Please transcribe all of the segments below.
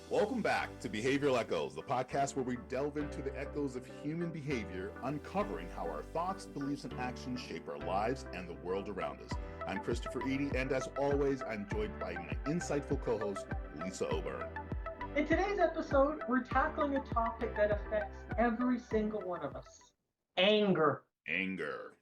Welcome back to Behavioral Echoes, the podcast where we delve into the echoes of human behavior, uncovering how our thoughts, beliefs, and actions shape our lives and the world around us. I'm Christopher Eady, and as always, I'm joined by my insightful co-host, Lisa Oburn. In today's episode, we're tackling a topic that affects every single one of us: anger. Anger.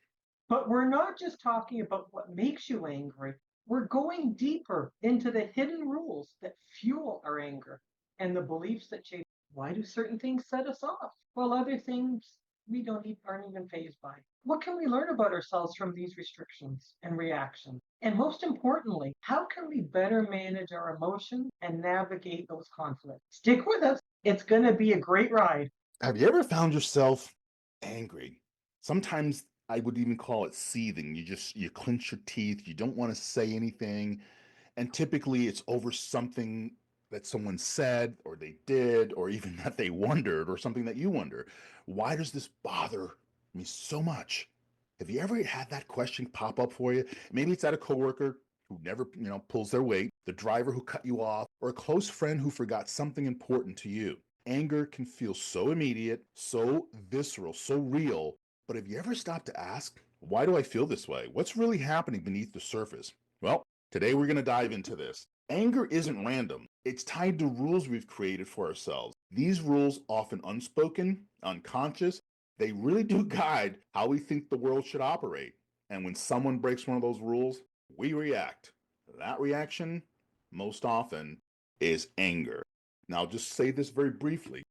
But we're not just talking about what makes you angry, we're going deeper into the hidden rules that fuel our anger and the beliefs that shape why do certain things set us off while other things we aren't even fazed by. What can we learn about ourselves from these restrictions and reactions? And most importantly, how can we better manage our emotions and navigate those conflicts? Stick with us. It's going to be a great ride. Have you ever found yourself angry? Sometimes I would even call it seething. You clench your teeth, you don't want to say anything, and typically it's over something that someone said or they did or even that they wondered or something that you wonder. Why does this bother me so much? Have you ever had that question pop up for you? Maybe it's at a coworker who never, pulls their weight, the driver who cut you off, or a close friend who forgot something important to you. Anger can feel so immediate, so visceral, so real, but have you ever stopped to ask, why do I feel this way? What's really happening beneath the surface? Well, today we're going to dive into this. Anger isn't random. It's tied to rules we've created for ourselves. These rules, often unspoken, unconscious, they really do guide how we think the world should operate. And when someone breaks one of those rules, we react. That reaction, most often, is anger. Now, I'll just say this very briefly.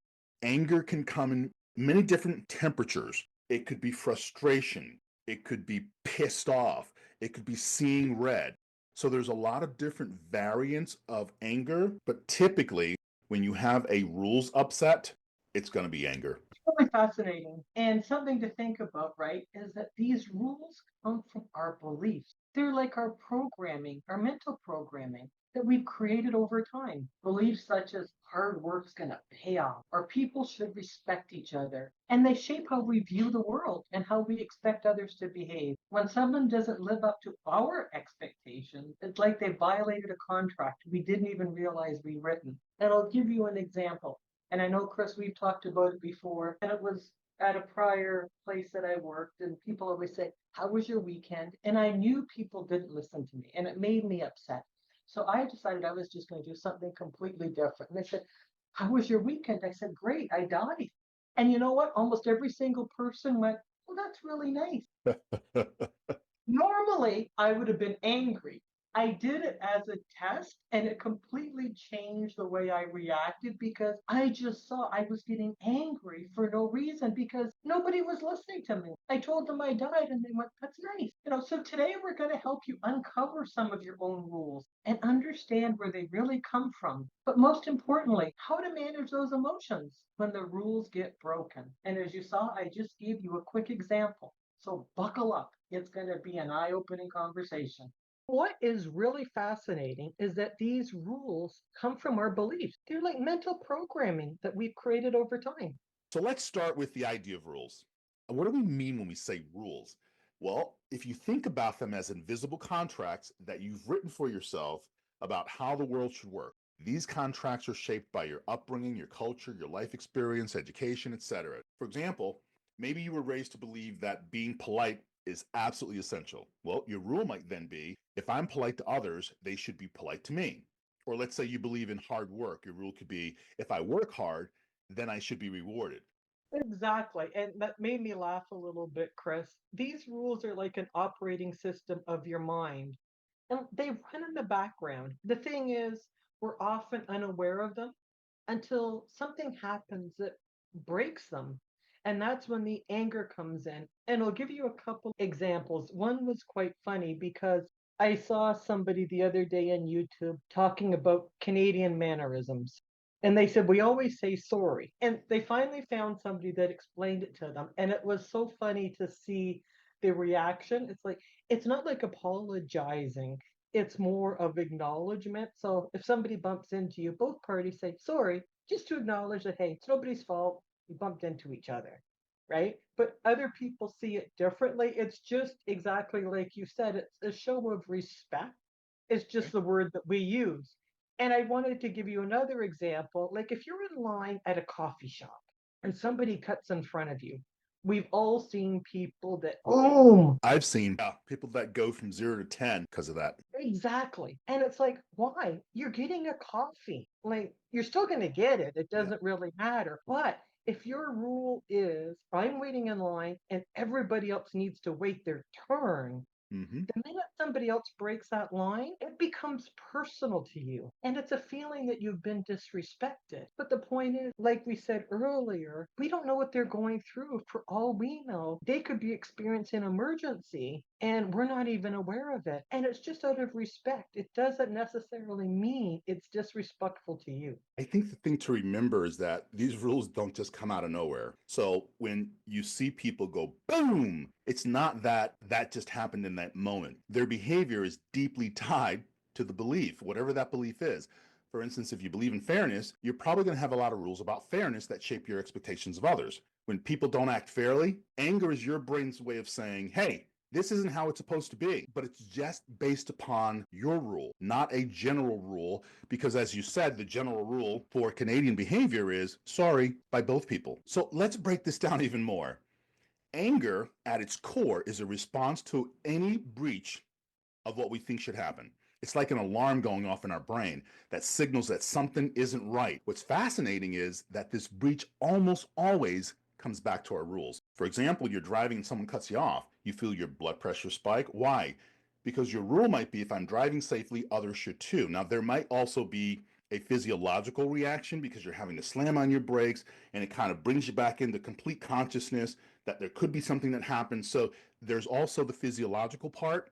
Anger can come in many different temperatures. It could be frustration. It could be pissed off. It could be seeing red. So there's a lot of different variants of anger, but typically when you have a rules upset, it's going to be anger. Really fascinating. And something to think about, right, is that these rules come from our beliefs. They're like our programming, our mental programming that we've created over time. Beliefs such as hard work's going to pay off, or people should respect each other. And they shape how we view the world and how we expect others to behave. When someone doesn't live up to our expectations, it's like they violated a contract we didn't even realize we written. And I'll give you an example. And I know, Chris, we've talked about it before, and it was at a prior place that I worked, and people always say, how was your weekend? And I knew people didn't listen to me, and it made me upset. So I decided I was just going to do something completely different. And they said, how was your weekend? I said, great, I died. And you know what? Almost every single person went, well, that's really nice. Normally, I would have been angry. I did it as a test and it completely changed the way I reacted because I just saw I was getting angry for no reason because nobody was listening to me. I told them I died and they went, that's nice. So today we're going to help you uncover some of your own rules and understand where they really come from. But most importantly, how to manage those emotions when the rules get broken. And as you saw, I just gave you a quick example. So buckle up. It's going to be an eye opening conversation. What is really fascinating is that these rules come from our beliefs. They're like mental programming that we've created over time. So let's start with the idea of rules. What do we mean when we say rules? Well, if you think about them as invisible contracts that you've written for yourself about how the world should work, these contracts are shaped by your upbringing, your culture, your life experience, education, etc. For example, maybe you were raised to believe that being polite is absolutely essential. Well, your rule might then be if I'm polite to others, they should be polite to me. Or let's say you believe in hard work. Your rule could be if I work hard, then I should be rewarded. Exactly. And that made me laugh a little bit, Chris. These rules are like an operating system of your mind, and they run in the background. The thing is, we're often unaware of them until something happens that breaks them. And that's when the anger comes in. And I'll give you a couple examples. One was quite funny because I saw somebody the other day on YouTube talking about Canadian mannerisms. And they said, we always say sorry. And they finally found somebody that explained it to them. And it was so funny to see the reaction. It's like, it's not like apologizing, it's more of acknowledgement. So if somebody bumps into you, both parties say sorry, just to acknowledge that, hey, it's nobody's fault. We bumped into each other, right? But other people see it differently. It's just exactly like you said, it's a show of respect. It's just the word that we use. And I wanted to give you another example. Like if you're in line at a coffee shop and somebody cuts in front of you, we've all seen people that, boom, I've seen people that go from 0 to 10 because of that. exactly. And it's like, why? You're getting a coffee. Like, you're still going to get it. It Yeah. doesn't really matter. But if your rule is, I'm waiting in line and everybody else needs to wait their turn, Hmm. the minute somebody else breaks that line, it becomes personal to you. And it's a feeling that you've been disrespected. But the point is, like we said earlier, we don't know what they're going through. For all we know, they could be experiencing emergency and we're not even aware of it. And it's just out of respect. It doesn't necessarily mean it's disrespectful to you. I think the thing to remember is that these rules don't just come out of nowhere. So when you see people go boom, it's not that that just happened in that moment. Their behavior is deeply tied to the belief, whatever that belief is. For instance, if you believe in fairness, you're probably going to have a lot of rules about fairness that shape your expectations of others. When people don't act fairly, anger is your brain's way of saying, hey, this isn't how it's supposed to be, but it's just based upon your rule, not a general rule. Because, as you said, the general rule for Canadian behavior is sorry by both people. So let's break this down even more. Anger, at its core, is a response to any breach of what we think should happen. It's like an alarm going off in our brain that signals that something isn't right. What's fascinating is that this breach almost always comes back to our rules. For example, you're driving and someone cuts you off. You feel your blood pressure spike. Why? Because your rule might be if I'm driving safely, others should too. Now, there might also be a physiological reaction because you're having to slam on your brakes and it kind of brings you back into complete consciousness that there could be something that happens. So there's also the physiological part,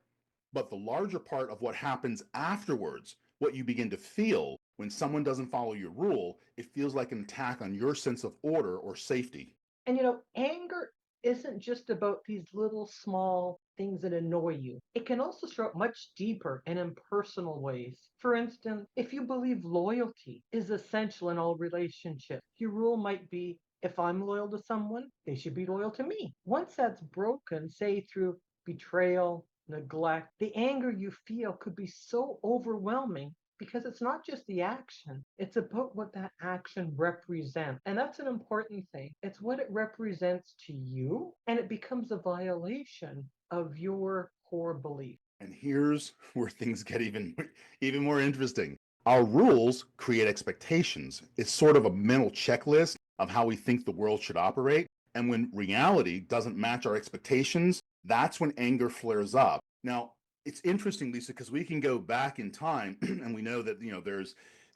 but the larger part of what happens afterwards, what you begin to feel when someone doesn't follow your rule, it feels like an attack on your sense of order or safety. And anger isn't just about these little small things that annoy you. It can also show up much deeper and in personal ways. For instance, if you believe loyalty is essential in all relationships, your rule might be if I'm loyal to someone, they should be loyal to me. Once that's broken, say through betrayal, neglect, the anger you feel could be so overwhelming because it's not just the action, it's about what that action represents. And that's an important thing. It's what it represents to you, and it becomes a violation of your core belief. And here's where things get even more interesting. Our rules create expectations. It's sort of a mental checklist of how we think the world should operate. And when reality doesn't match our expectations, that's when anger flares up. Now, it's interesting, Lisa, because we can go back in time and we know that, there's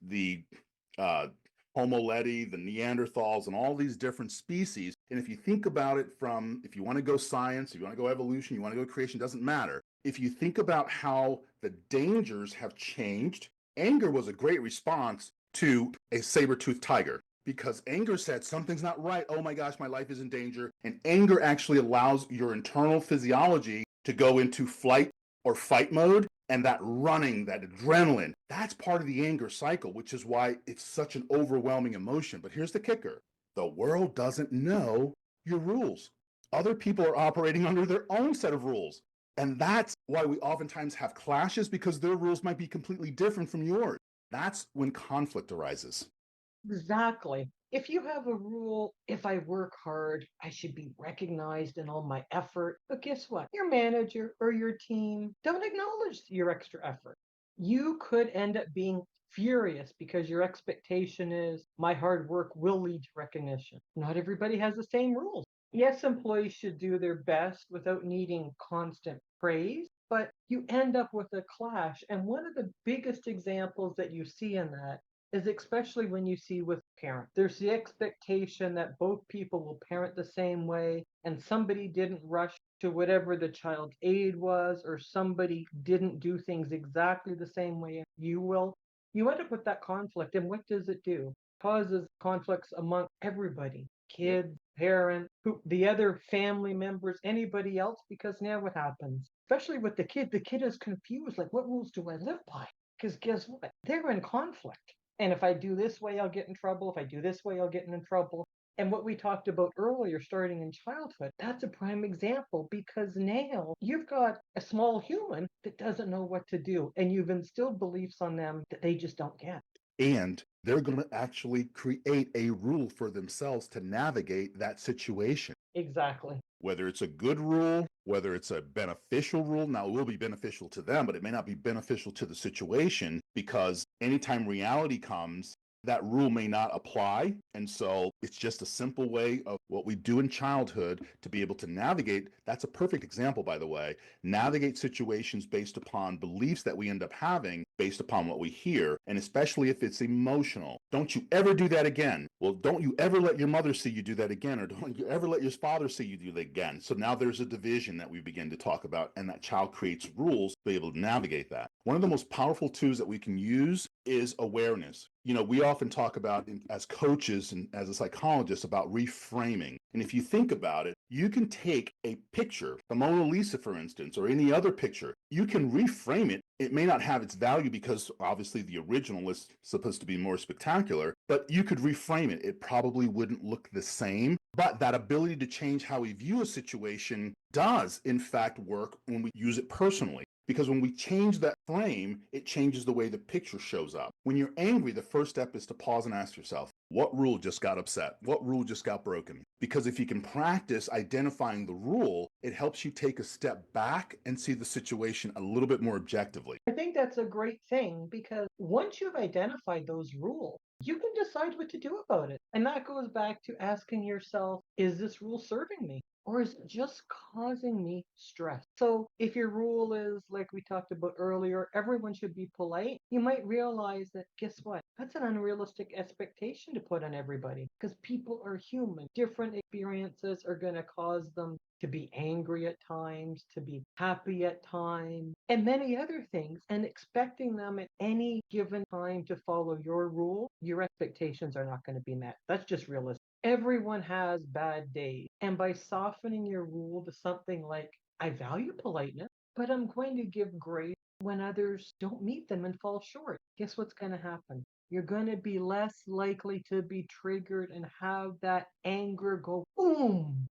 the uh, Homo ledi, the Neanderthals, and all these different species. And if you think about it from, if you want to go science, if you want to go evolution, you want to go creation, doesn't matter. If you think about how the dangers have changed, anger was a great response to a saber-toothed tiger because anger said something's not right. Oh my gosh, my life is in danger. And anger actually allows your internal physiology to go into flight or fight mode. And that running, that adrenaline, that's part of the anger cycle, which is why it's such an overwhelming emotion. But here's the kicker: the world doesn't know your rules. Other people are operating under their own set of rules. And that's why we oftentimes have clashes because their rules might be completely different from yours. That's when conflict arises. Exactly. If you have a rule, if I work hard, I should be recognized in all my effort. But guess what? Your manager or your team don't acknowledge your extra effort. You could end up being furious because your expectation is my hard work will lead to recognition. Not everybody has the same rules. Yes, employees should do their best without needing constant praise, but you end up with a clash. And one of the biggest examples that you see in that is especially when you see with parents. There's the expectation that both people will parent the same way, and somebody didn't rush to whatever the child's aid was, or somebody didn't do things exactly the same way you will. You end up with that conflict, and what does it do? Causes conflicts among everybody, Yep. kids, parents, the other family members, anybody else, because now what happens? Especially with the kid is confused, like, what rules do I live by? Because guess what? They're in conflict. And if I do this way, I'll get in trouble. If I do this way, I'll get in trouble. And what we talked about earlier, starting in childhood, that's a prime example because now you've got a small human that doesn't know what to do, and you've instilled beliefs on them that they just don't get. And they're going to actually create a rule for themselves to navigate that situation. Exactly. Whether it's a good rule, whether it's a beneficial rule. Now, it will be beneficial to them, but it may not be beneficial to the situation because anytime reality comes, that rule may not apply. And so it's just a simple way of what we do in childhood to be able to navigate. That's a perfect example, by the way. Navigate situations based upon beliefs that we end up having based upon what we hear, and especially if it's emotional. Don't you ever do that again. Well, don't you ever let your mother see you do that again, or don't you ever let your father see you do that again. So now there's a division that we begin to talk about, and that child creates rules to be able to navigate that. One of the most powerful tools that we can use is awareness. We often talk about as coaches and as a psychologist about reframing. And if you think about it, you can take a picture, the Mona Lisa, for instance, or any other picture, you can reframe it. It may not have its value because obviously the original is supposed to be more spectacular, but you could reframe it. It probably wouldn't look the same, but that ability to change how we view a situation does, in fact, work when we use it personally. Because when we change that frame, it changes the way the picture shows up. When you're angry, the first step is to pause and ask yourself, what rule just got upset? What rule just got broken? Because if you can practice identifying the rule, it helps you take a step back and see the situation a little bit more objectively. I think that's a great thing because once you've identified those rules, you can decide what to do about it. And that goes back to asking yourself, is this rule serving me? Or is it just causing me stress? So, if your rule is, like we talked about earlier, everyone should be polite, you might realize that, guess what? That's an unrealistic expectation to put on everybody because people are human. Different experiences are going to cause them to be angry at times, to be happy at times, and many other things. And expecting them at any given time to follow your rule, your expectations are not going to be met. That's just realistic. Everyone has bad days. And by softening your rule to something like, I value politeness, but I'm going to give grace when others don't meet them and fall short. Guess what's going to happen? You're going to be less likely to be triggered and have that anger go boom.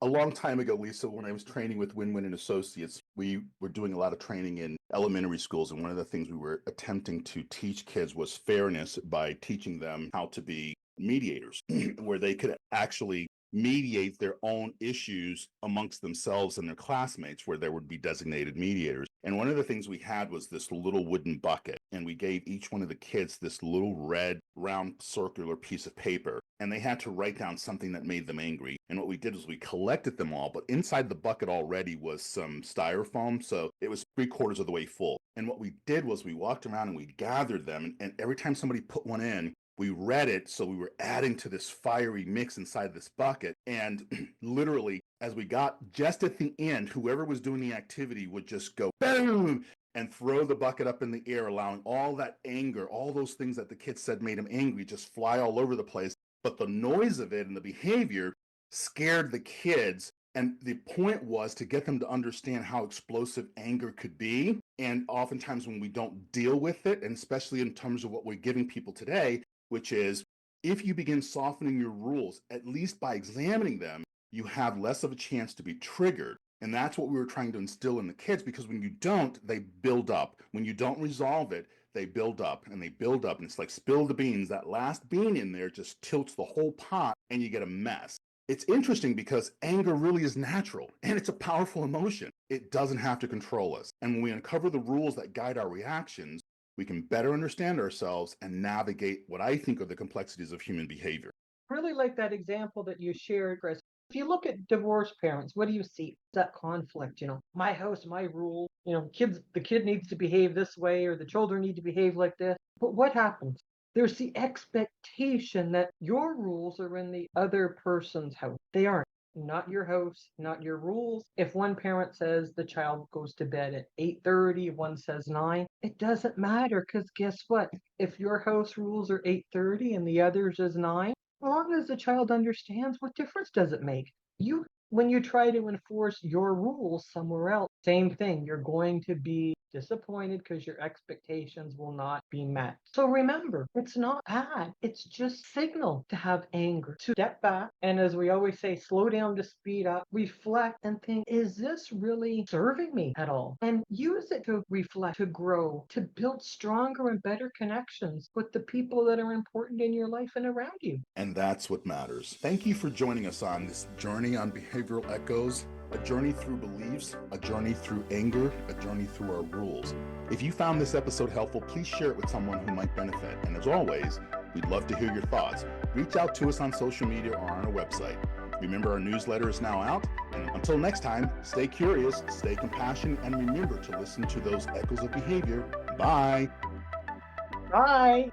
A long time ago, Lisa, when I was training with Win-Win and Associates, we were doing a lot of training in elementary schools. And one of the things we were attempting to teach kids was fairness by teaching them how to be mediators, where they could actually mediate their own issues amongst themselves and their classmates, where there would be designated mediators. And one of the things we had was this little wooden bucket, and we gave each one of the kids this little red, round, circular piece of paper, and they had to write down something that made them angry. And what we did was we collected them all, but inside the bucket already was some styrofoam, so it was 3/4 of the way full. And what we did was we walked around and we gathered them, and every time somebody put one in, we read it, so we were adding to this fiery mix inside this bucket. And literally, as we got just at the end, whoever was doing the activity would just go boom and throw the bucket up in the air, allowing all that anger, all those things that the kids said made them angry, just fly all over the place. But the noise of it and the behavior scared the kids. And the point was to get them to understand how explosive anger could be. And oftentimes, when we don't deal with it, and especially in terms of what we're giving people today, which is if you begin softening your rules, at least by examining them, you have less of a chance to be triggered. And that's what we were trying to instill in the kids, because when you don't, they build up. When you don't resolve it, they build up and they build up. And it's like spill the beans. That last bean in there just tilts the whole pot and you get a mess. It's interesting because anger really is natural and it's a powerful emotion. It doesn't have to control us. And when we uncover the rules that guide our reactions, we can better understand ourselves and navigate what I think are the complexities of human behavior. Really like that example that you shared, Chris. If you look at divorced parents, what do you see? That conflict, my house, my rule, the kid needs to behave this way or the children need to behave like this. But what happens? There's the expectation that your rules are in the other person's house. They aren't. Not your house, not your rules. If one parent says the child goes to bed at 8:30, one says 9, it doesn't matter because guess what? If your house rules are 8:30 and the others is 9, as long as the child understands, what difference does it make? When you try to enforce your rules somewhere else, Same thing, you're going to be disappointed because your expectations will not be met. So remember, it's not bad. It's just signal to have anger, to step back. And as we always say, slow down to speed up, reflect and think, is this really serving me at all? And use it to reflect, to grow, to build stronger and better connections with the people that are important in your life and around you. And that's what matters. Thank you for joining us on this journey on Behavioral Echoes, a journey through beliefs, a journey through anger, a journey through our rules. If you found this episode helpful, please share it with someone who might benefit. And as always, we'd love to hear your thoughts. Reach out to us on social media or on our website. Remember, our newsletter is now out. And until next time, stay curious, stay compassionate, and remember to listen to those echoes of behavior. Bye. Bye.